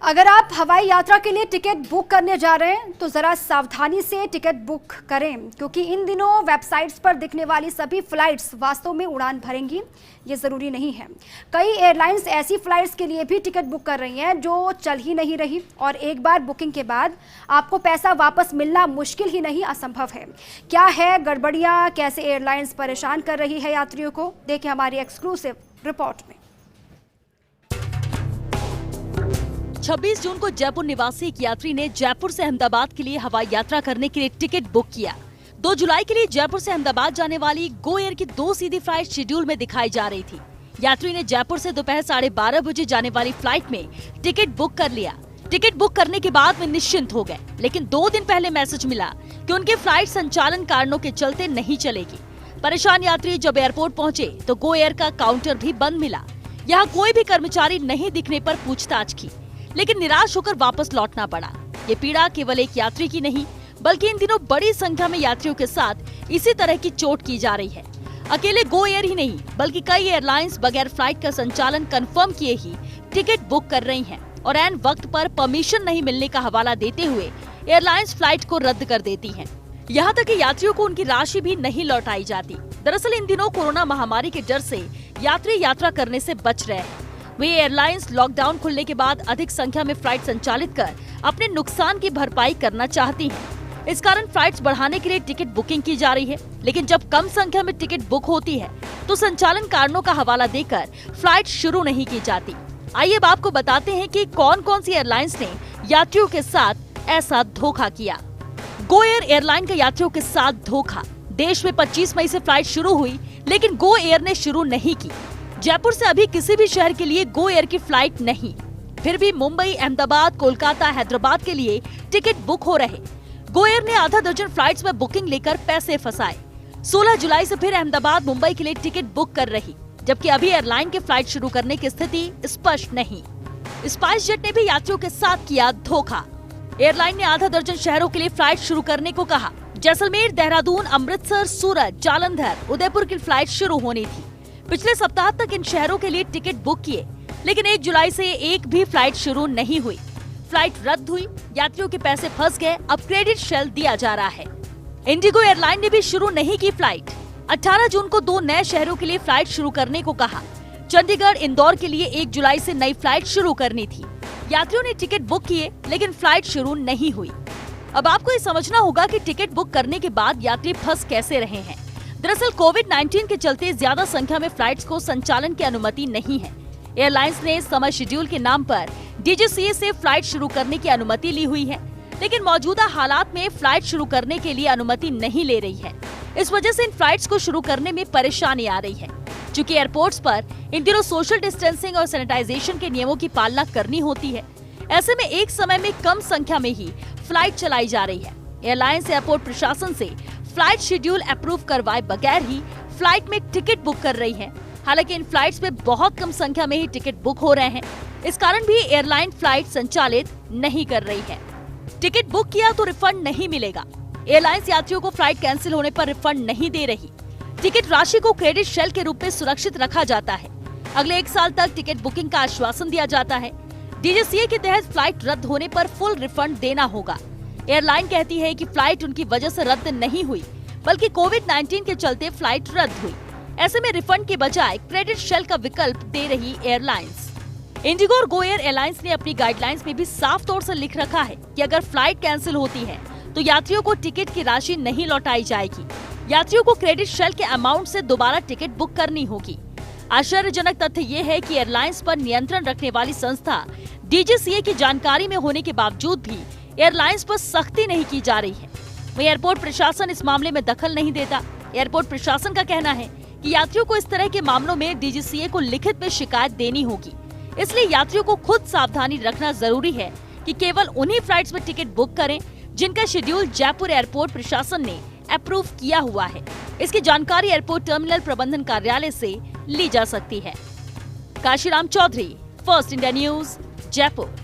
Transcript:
अगर आप हवाई यात्रा के लिए टिकट बुक करने जा रहे हैं तो ज़रा सावधानी से टिकट बुक करें, क्योंकि इन दिनों वेबसाइट्स पर दिखने वाली सभी फ्लाइट्स वास्तव में उड़ान भरेंगी ये ज़रूरी नहीं है। कई एयरलाइंस ऐसी फ्लाइट्स के लिए भी टिकट बुक कर रही हैं जो चल ही नहीं रही, और एक बार बुकिंग के बाद आपको पैसा वापस मिलना मुश्किल ही नहीं असंभव है। क्या है गड़बड़ियाँ, कैसे एयरलाइंस परेशान कर रही है यात्रियों को, देखिए हमारी एक्सक्लूसिव रिपोर्ट में। 26 जून को जयपुर निवासी एक यात्री ने जयपुर से अहमदाबाद के लिए हवाई यात्रा करने के लिए टिकट बुक किया। 2 जुलाई के लिए जयपुर से अहमदाबाद जाने वाली गो एयर की 2 सीधी फ्लाइट शेड्यूल में दिखाई जा रही थी। यात्री ने जयपुर से दोपहर 12:30 बजे जाने वाली फ्लाइट में टिकट बुक कर लिया। टिकट बुक करने के बाद वे निश्चिंत हो गए, लेकिन 2 दिन पहले मैसेज मिला कि उनकी फ्लाइट संचालन कारणों के चलते नहीं चलेगी। परेशान यात्री जब एयरपोर्ट पहुँचे तो गो एयर का काउंटर भी बंद मिला। यहाँ कोई भी कर्मचारी नहीं दिखने पर पूछताछ की, लेकिन निराश होकर वापस लौटना पड़ा। ये पीड़ा केवल एक यात्री की नहीं, बल्कि इन दिनों बड़ी संख्या में यात्रियों के साथ इसी तरह की चोट की जा रही है। अकेले गो एयर ही नहीं, बल्कि कई एयरलाइंस बगैर फ्लाइट का संचालन कंफर्म किए ही टिकट बुक कर रही हैं, और ऐन वक्त पर परमिशन नहीं मिलने का हवाला देते हुए एयरलाइंस फ्लाइट को रद्द कर देती हैं। यहाँ तक कि यात्रियों को उनकी राशि भी नहीं लौटाई जाती। दरअसल इन दिनों कोरोना महामारी के डर से यात्री यात्रा करने से बच रहे हैं। वे एयरलाइंस लॉकडाउन खुलने के बाद अधिक संख्या में फ्लाइट संचालित कर अपने नुकसान की भरपाई करना चाहती हैं। इस कारण फ्लाइट्स बढ़ाने के लिए टिकट बुकिंग की जा रही है, लेकिन जब कम संख्या में टिकट बुक होती है तो संचालन कारणों का हवाला देकर फ्लाइट शुरू नहीं की जाती। आइए अब आपको बताते हैं कि कौन कौन सी एयरलाइंस ने यात्रियों के साथ ऐसा धोखा किया। गो एयर एयरलाइन का यात्रियों के साथ धोखा। देश में 25 मई से फ्लाइट शुरू हुई, लेकिन गो एयर ने शुरू नहीं की। जयपुर से अभी किसी भी शहर के लिए गो एयर की फ्लाइट नहीं, फिर भी मुंबई, अहमदाबाद, कोलकाता, हैदराबाद के लिए टिकट बुक हो रहे। गो एयर ने आधा दर्जन फ्लाइट्स में बुकिंग लेकर पैसे फंसाए। 16 जुलाई से फिर अहमदाबाद, मुंबई के लिए टिकट बुक कर रही, जबकि अभी एयरलाइन के फ्लाइट शुरू करने की स्थिति स्पष्ट नहीं। स्पाइस जेट ने भी यात्रियों के साथ किया धोखा। एयरलाइन ने आधा दर्जन शहरों के लिए फ्लाइट शुरू करने को कहा। जैसलमेर, देहरादून, अमृतसर, सूरत, जालंधर, उदयपुर की फ्लाइट शुरू होनी थी। पिछले सप्ताह तक इन शहरों के लिए टिकट बुक किए, लेकिन 1 जुलाई से एक भी फ्लाइट शुरू नहीं हुई। फ्लाइट रद्द हुई, यात्रियों के पैसे फंस गए। अब क्रेडिट शेल दिया जा रहा है। इंडिगो एयरलाइन ने भी शुरू नहीं की फ्लाइट। 18 जून को 2 नए शहरों के लिए फ्लाइट शुरू करने को कहा। चंडीगढ़, इंदौर के लिए 1 जुलाई से नई फ्लाइट शुरू करनी थी। यात्रियों ने टिकट बुक किए, लेकिन फ्लाइट शुरू नहीं हुई। अब आपको ये समझना होगा कि टिकट बुक करने के बाद यात्री फंस कैसे रहे हैं। दरअसल कोविड-19 के चलते ज्यादा संख्या में फ्लाइट्स को संचालन की अनुमति नहीं है। एयरलाइंस ने समय शेड्यूल के नाम पर डीजीसीए से फ्लाइट शुरू करने की अनुमति ली हुई है, लेकिन मौजूदा हालात में फ्लाइट शुरू करने के लिए अनुमति नहीं ले रही है। इस वजह से इन फ्लाइट्स को शुरू करने में परेशानी आ रही है। चूँकि एयरपोर्ट्स पर इन दिनों सोशल डिस्टेंसिंग और सैनिटाइजेशन के नियमों की पालना करनी होती है, ऐसे में एक समय में कम संख्या में ही फ्लाइट चलाई जा रही है। एयरलाइंस एयरपोर्ट प्रशासन से फ्लाइट शेड्यूल अप्रूव करवाए बगैर ही फ्लाइट में टिकट बुक कर रही है। हालांकि इन फ्लाइट्स में बहुत कम संख्या में ही टिकट बुक हो रहे हैं। इस कारण भी एयरलाइन फ्लाइट संचालित नहीं कर रही है। टिकट बुक किया तो रिफंड नहीं मिलेगा। एयरलाइंस यात्रियों को फ्लाइट कैंसिल होने पर रिफंड नहीं दे रही। टिकट राशि को क्रेडिट शेल के रूप में सुरक्षित रखा जाता है। अगले 1 साल तक टिकट बुकिंग का आश्वासन दिया जाता है। डीजीसीए के तहत फ्लाइट रद्द होने पर फुल रिफंड देना होगा। एयरलाइन कहती है कि फ्लाइट उनकी वजह से रद्द नहीं हुई, बल्कि कोविड-19 के चलते फ्लाइट रद्द हुई। ऐसे में रिफंड के बजाय क्रेडिट शेल का विकल्प दे रही एयरलाइंस। इंडिगो और गो एयर एयरलाइंस ने अपनी गाइडलाइंस में भी साफ तौर से लिख रखा है कि अगर फ्लाइट कैंसिल होती है तो यात्रियों को टिकट की राशि नहीं लौटाई जाएगी। यात्रियों को क्रेडिट शेल के अमाउंट से दोबारा टिकट बुक करनी होगी। आश्चर्यजनक तथ्य ये है कि एयरलाइंस पर नियंत्रण रखने वाली संस्था डीजीसीए की जानकारी में होने के बावजूद भी एयरलाइंस पर सख्ती नहीं की जा रही है। वहीं एयरपोर्ट प्रशासन इस मामले में दखल नहीं देता। एयरपोर्ट प्रशासन का कहना है कि यात्रियों को इस तरह के मामलों में डीजीसीए को लिखित में शिकायत देनी होगी। इसलिए यात्रियों को खुद सावधानी रखना जरूरी है कि केवल उन्हीं फ्लाइट्स में टिकट बुक करें जिनका शेड्यूल जयपुर एयरपोर्ट प्रशासन ने अप्रूव किया हुआ है। इसकी जानकारी एयरपोर्ट टर्मिनल प्रबंधन कार्यालय से ली जा सकती है। Kashiram Chaudhary, first India news, Jaipur.